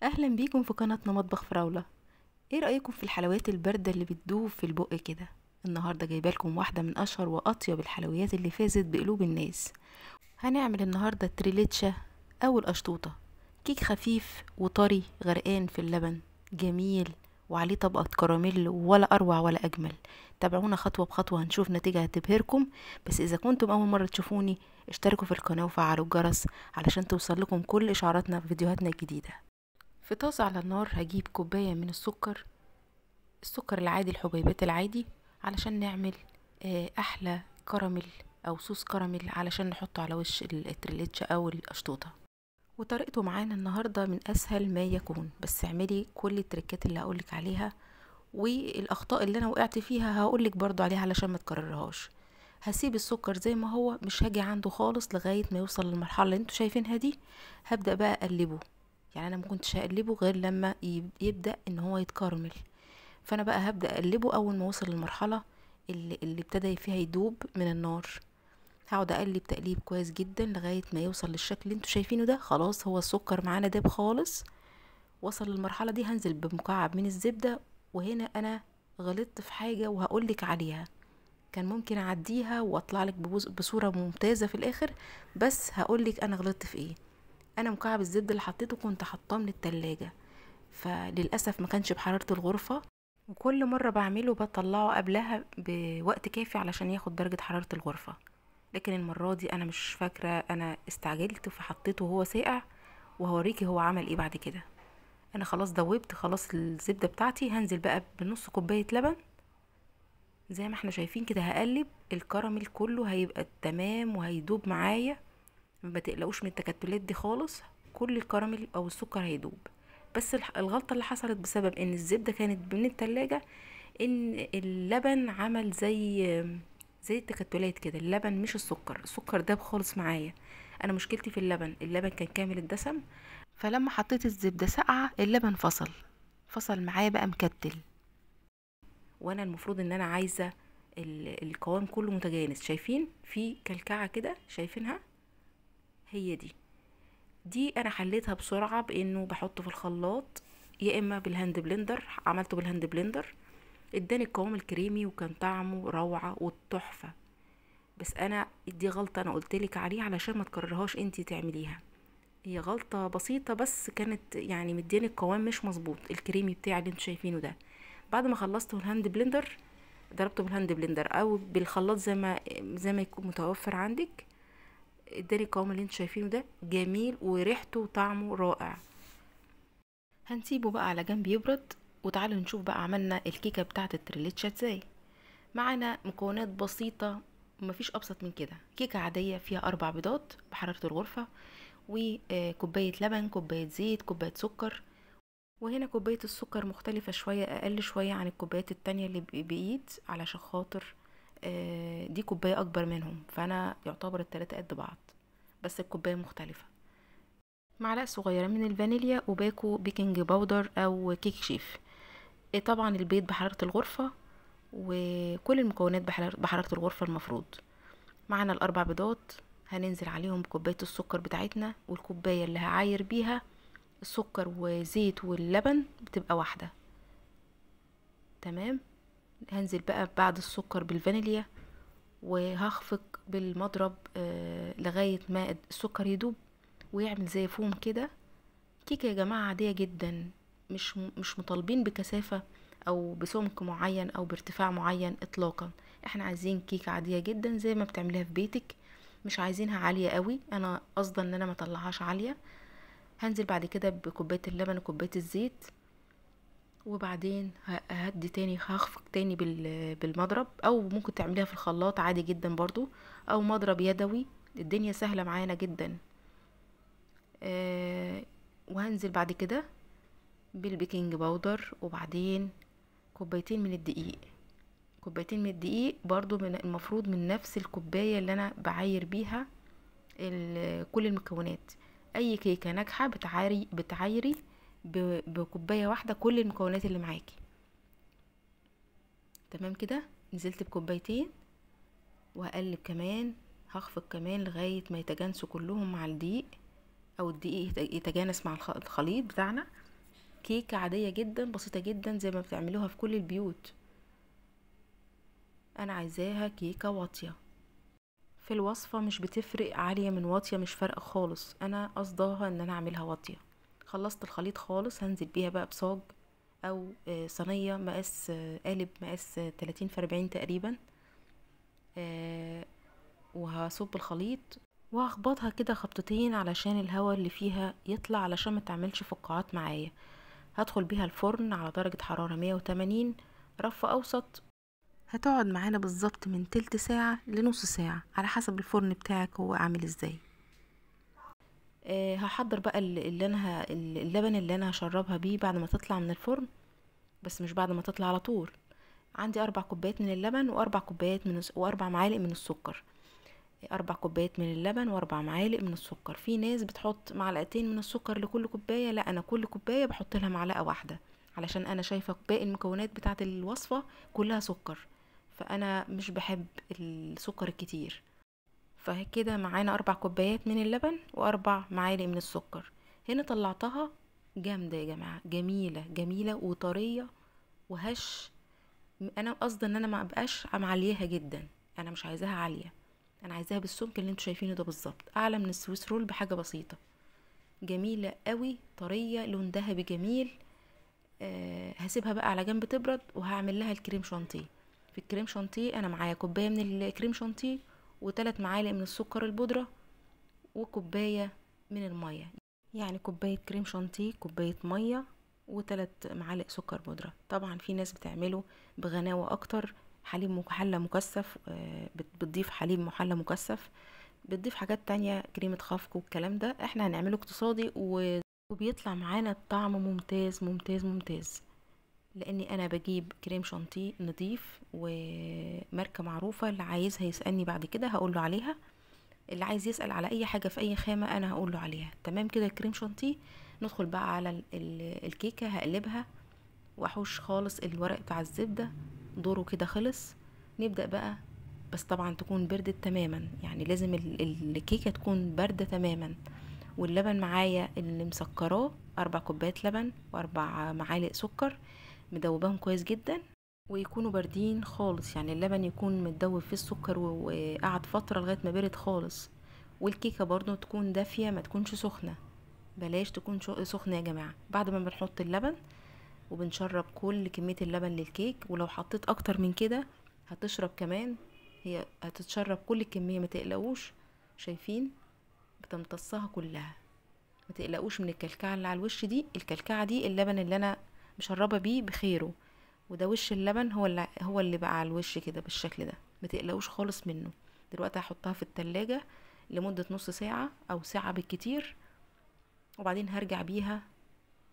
اهلا بيكم في قناتنا مطبخ فراولة. ايه رأيكم في الحلويات الباردة اللي بتدوب في البق كده؟ النهاردة جايبه لكم واحدة من اشهر واطيب الحلويات اللي فازت بقلوب الناس. هنعمل النهاردة التريليتشا او القشطوطة. كيك خفيف وطري غرقان في اللبن، جميل وعليه طبقة كراميل، ولا اروع ولا اجمل. تابعونا خطوة بخطوة هنشوف نتيجة هتبهركم. بس اذا كنتم اول مرة تشوفوني، اشتركوا في القناة وفعلوا الجرس علشان توصل لكم كل اشعاراتنا في فيديوهاتنا الجديدة. في طاسة على النار هجيب كوباية من السكر العادي، الحبيبات العادي، علشان نعمل احلى كراميل او صوص كراميل علشان نحطه على وش التريليتشا او القشطوطة. وطريقته معانا النهاردة من اسهل ما يكون، بس اعملي كل التريكات اللي هقولك عليها، والاخطاء اللي انا وقعت فيها هقولك برضو عليها علشان ما تكررهاش. هسيب السكر زي ما هو، مش هاجي عنده خالص لغاية ما يوصل للمرحلة اللي انتوا شايفينها دي. هبدأ بقى اقلبه، يعني انا ما كنتش هقلبه غير لما يبدأ ان هو يتكرمل. فانا بقى هبدأ اقلبه اول ما وصل للمرحلة اللي ابتدى فيها يدوب من النار. هقعد اقلب تقليب كويس جدا لغاية ما يوصل للشكل اللي انتوا شايفينه ده. خلاص هو السكر معانا داب خالص، وصل للمرحلة دي. هنزل بمكعب من الزبدة. وهنا انا غلطت في حاجة وهقولك عليها، كان ممكن اعديها واطلع لك بصورة ممتازة في الاخر، بس هقولك انا غلطت في ايه. انا مكعب الزبدة اللي حطيته كنت حطاه من التلاجة، فللأسف ما كانش بحرارة الغرفة، وكل مرة بعمله بطلعه قبلها بوقت كافي علشان ياخد درجة حرارة الغرفة. لكن المرة دي انا مش فاكرة، انا استعجلت فحطيته وهو ساقع، وهوريكي هو عمل ايه بعد كده. انا خلاص دوبت خلاص الزبدة بتاعتي. هنزل بقى بنص كوباية لبن زي ما احنا شايفين كده. هقلب الكراميل كله هيبقى تمام وهيدوب معايا، ما تقلقوش من التكتلات دي خالص. كل الكراميل او السكر هيدوب. بس الغلطة اللي حصلت بسبب ان الزبدة كانت من التلاجة، ان اللبن عمل زي التكتلات كده. اللبن مش السكر داب خالص معايا. انا مشكلتي في اللبن كان كامل الدسم، فلما حطيت الزبدة ساقعة اللبن فصل معايا بقى مكتل. وانا المفروض ان انا عايزة القوام كله متجانس. شايفين في كلكعة كده، شايفينها؟ هي دي انا حليتها بسرعة بانه بحطه في الخلاط، يا اما بالهاند بلندر. عملته بالهاند بلندر، اداني القوام الكريمي وكان طعمه روعة والتحفة. بس انا دي غلطة انا قلتلك عليها علشان ما تكررهاش انتي تعمليها. هي غلطة بسيطة بس كانت يعني مدياني القوام مش مظبوط الكريمي بتاعي اللي انتوا شايفينه ده. بعد ما خلصته الهاند بلندر، ضربته بالهاند بلندر او بالخلاط زي ما يكون متوفر عندك، اداني القوام اللي انتوا شايفينه ده، جميل وريحته وطعمه رائع. هنسيبه بقى على جنب يبرد، وتعالوا نشوف بقى عملنا الكيكة بتاعة التريليتشا ازاي. معانا مكونات بسيطة، مفيش ابسط من كده. كيكة عادية فيها 4 بيضات بحرارة الغرفة، وكوباية لبن، كوباية زيت، كوباية سكر. وهنا كوباية السكر مختلفة شوية، اقل شوية عن الكوبايات التانية اللي بايد، علشان خاطر دي كوباية اكبر منهم، فانا يعتبر التلاتة قد بعض، بس الكوباية مختلفة. معلقة صغيرة من الفانيليا، وباكو بيكنج باودر او كيك شيف. طبعا البيض بحرارة الغرفة، وكل المكونات بحرارة الغرفة المفروض. معنا الاربع بيضات، هننزل عليهم بكوباية السكر بتاعتنا، والكوباية اللي هعاير بيها السكر وزيت واللبن بتبقى واحدة. تمام. هنزل بقى بعد السكر بالفانيليا، وهخفق بالمضرب لغاية ما السكر يدوب ويعمل زي فوم كده. كيكة يا جماعة عادية جدا، مش مطالبين بكثافة او بسمك معين او بارتفاع معين اطلاقا. احنا عايزين كيكة عادية جدا زي ما بتعمليها في بيتك، مش عايزينها عالية قوي. انا قصدا ان انا ما اطلعهاش عالية. هنزل بعد كده بكوباية اللبن وكوباية الزيت، وبعدين هدي تاني، هخفق تاني بالمضرب، او ممكن تعمليها في الخلاط عادي جدا برضو، او مضرب يدوي. الدنيا سهلة معانا جدا. وهنزل بعد كده بالبيكنج باودر، وبعدين كوبايتين من الدقيق برضو، من المفروض من نفس الكوباية اللي انا بعاير بيها كل المكونات. اي كيكة ناجحة بتعايري بكوباية واحدة كل المكونات اللي معاكي. تمام كده. نزلت بكوبايتين، وهقلب كمان، هخفق كمان لغاية ما يتجانسوا كلهم مع الدقيق، او الدقيق يتجانس مع الخليط بتاعنا. كيكة عادية جدا بسيطة جدا زي ما بتعملوها في كل البيوت. انا عايزاها كيكة واطية. في الوصفة مش بتفرق عالية من واطية، مش فرق خالص، انا قصدها ان انا اعملها واطية. خلصت الخليط خالص، هنزل بيها بقى بصاج او صينية مقاس قالب مقاس 30 في 40 تقريبا. وهصب الخليط وهخبطها كده خبطتين علشان الهواء اللي فيها يطلع، علشان ما تعملش فقاعات معايا. هدخل بيها الفرن على درجة حرارة 180 رف اوسط. هتقعد معانا بالظبط من تلت ساعة لنص ساعة على حسب الفرن بتاعك هو عامل ازاي. هحضر بقى اللبن اللي انا هشربها بيه بعد ما تطلع من الفرن، بس مش بعد ما تطلع على طول. عندي 4 كوبايات من اللبن واربع معالق من السكر. 4 كوبايات من اللبن و4 معالق من السكر. في ناس بتحط معلقتين من السكر لكل كوباية، لا انا كل كوباية بحط لها معلقة واحدة، علشان انا شايفة باقي المكونات بتاعة الوصفة كلها سكر، فانا مش بحب السكر الكتير. فكده معانا 4 كوبايات من اللبن و4 معالق من السكر. هنا طلعتها جامدة يا جماعة، جميلة جميلة وطرية وهش. انا قصدي ان انا ما ابقاش معليها جدا، انا مش عايزاها عالية، انا عايزاها بالسمك اللي انتوا شايفينه ده بالظبط، اعلى من السويس رول بحاجة بسيطة. جميلة قوي، طرية، لون ذهبي جميل. هسيبها بقى على جنب تبرد، وهعمل لها الكريم شانتيه. في الكريم شانتيه انا معايا كوباية من الكريم شانتيه و3 معالق من السكر البودرة وكوباية من المية. يعني كوباية كريم شانتيه، كوباية مية، و3 معالق سكر بودرة. طبعا في ناس بتعمله بغناوة اكتر، حليب محلى مكثف، بتضيف حليب محلى مكثف، بتضيف حاجات تانية، كريمة خفق والكلام ده. احنا هنعمله اقتصادي وبيطلع معانا الطعم ممتاز ممتاز ممتاز، لاني انا بجيب كريم شانتيه نضيف وماركة معروفة. اللي عايزها يسألني بعد كده هقوله عليها، اللي عايز يسأل على اي حاجة في اي خامة انا هقوله عليها. تمام كده الكريم شانتيه. ندخل بقى على الكيكة، هقلبها واحوش خالص الورق بتاع الزبدة، دوره كده خلص. نبدأ بقى، بس طبعا تكون بردت تماما، يعني لازم الكيكة تكون باردة تماما. واللبن معايا اللي مسكراه 4 كوبايات لبن و4 معالق سكر، مدوباهم كويس جدا، ويكونوا باردين خالص، يعني اللبن يكون متدوب في السكر وقعد فترة لغاية ما برد خالص. والكيكة برضو تكون دافية، ما تكونش سخنة، بلاش تكون سخنة يا جماعة. بعد ما بنحط اللبن وبنشرب كل كمية اللبن للكيك، ولو حطيت اكتر من كده هتشرب كمان، هي هتتشرب كل الكمية، ما تقلقوش. شايفين بتمتصها كلها، ما تقلقوش من الكلكعة اللي على الوش دي. الكلكعة دي اللبن اللي انا مشربة بيه بخيره، وده وش اللبن هو اللي بقى على الوش كده بالشكل ده، ما تقلقوش خالص منه. دلوقتي هحطها في التلاجة لمدة نص ساعة او ساعة بالكتير، وبعدين هرجع بيها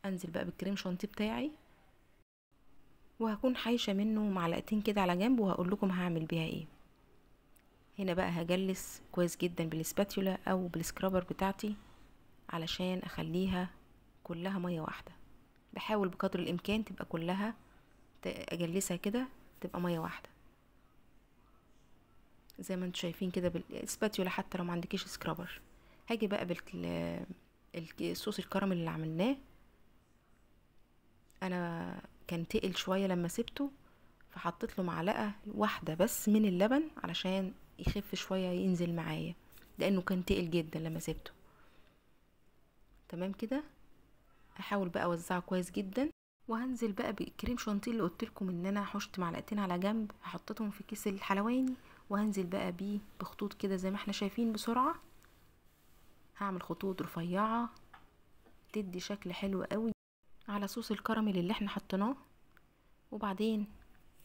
انزل بقى بالكريم شانتيه بتاعي، وهكون حايشة منه معلقتين كده على جنب، وهقول لكم هعمل بيها ايه. هنا بقى هجلس كويس جدا بالسباتيولا او بالسكرابر بتاعتي علشان اخليها كلها مية واحدة. بحاول بقدر الامكان تبقى كلها، اجلسها كده تبقى مية واحدة زي ما انتوا شايفين كده بالسباتيولا، حتى لو ما عندكيش سكرابر. هاجي بقى الصوص الكراميل اللي عملناه، انا كان تقل شوية لما سبته، فحطيت له معلقة واحدة بس من اللبن علشان يخف شوية ينزل معايا، لانه كان تقل جدا لما سبته. تمام كده، هحاول بقى اوزعه كويس جدا، وهنزل بقى بالكريم شانتيه اللي قلت لكم ان انا حشت معلقتين على جنب، حطيتهم في كيس الحلواني، وهنزل بقى بيه بخطوط كده زي ما احنا شايفين بسرعة. هعمل خطوط رفيعة تدي شكل حلو قوي على صوص الكراميل اللي احنا حطيناه. وبعدين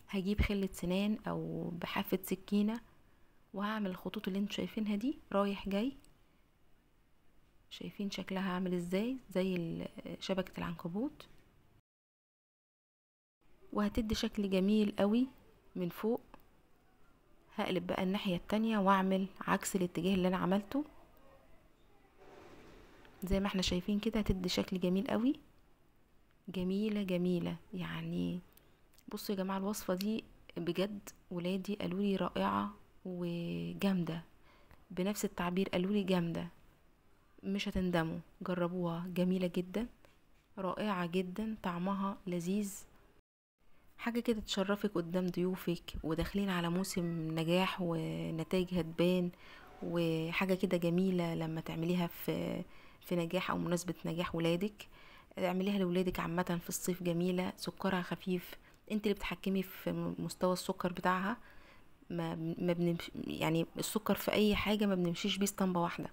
هجيب خلة سنان او بحافة سكينة، وهعمل الخطوط اللي انتوا شايفينها دي رايح جاي. شايفين شكلها عامل ازاي، زي شبكة العنكبوت، وهتدي شكل جميل قوي من فوق. هقلب بقى الناحية التانية واعمل عكس الاتجاه اللي انا عملته، زي ما احنا شايفين كده هتدي شكل جميل قوي. جميلة جميلة يعني. بصوا يا جماعة، الوصفة دي بجد ولادي قالولي رائعة وجامدة، بنفس التعبير قالولي جامدة، مش هتندموا، جربوها، جميلة جدا. رائعة جدا، طعمها لذيذ، حاجة كده تشرفك قدام ضيوفك، وداخلين على موسم نجاح ونتائج هتبان، وحاجة كده جميلة لما تعمليها في نجاح او مناسبة نجاح ولادك. اعمليها لولادك عامة في الصيف، جميلة، سكرها خفيف، انت اللي بتحكمي في مستوى السكر بتاعها. ما بنمش يعني السكر في اي حاجة ما بنمشيش بيه اسطمبة واحدة،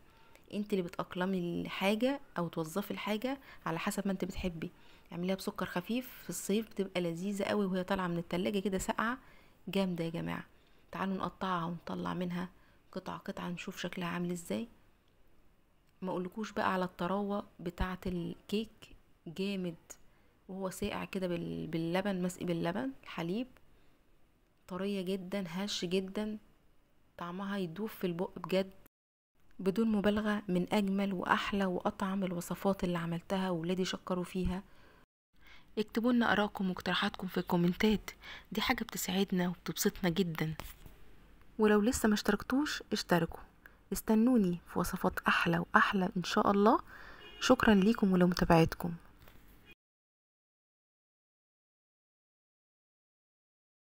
انت اللي بتأقلمي الحاجة او توظفي الحاجة على حسب ما انت بتحبي. اعمليها بسكر خفيف في الصيف، بتبقى لذيذة قوي وهي طالعة من التلاجة كده ساقعة، جامدة يا جماعة. تعالوا نقطعها ونطلع منها قطعة قطعة نشوف شكلها عامل ازاي. ما اقولكوش بقى على الطراوة بتاعة الكيك، جامد وهو ساقع كده باللبن، مسقي باللبن الحليب، طرية جدا، هش جدا، طعمها يدوب في البق بجد. بدون مبالغة من أجمل وأحلى وأطعم الوصفات اللي عملتها وولادي شكروا فيها. اكتبوا لنا آراءكم واقتراحاتكم في الكومنتات، دي حاجة بتسعدنا وبتبسطنا جدا. ولو لسه ما اشتركتوش اشتركوا، استنوني في وصفات أحلى وأحلى إن شاء الله. شكرا ليكم ولمتابعتكم.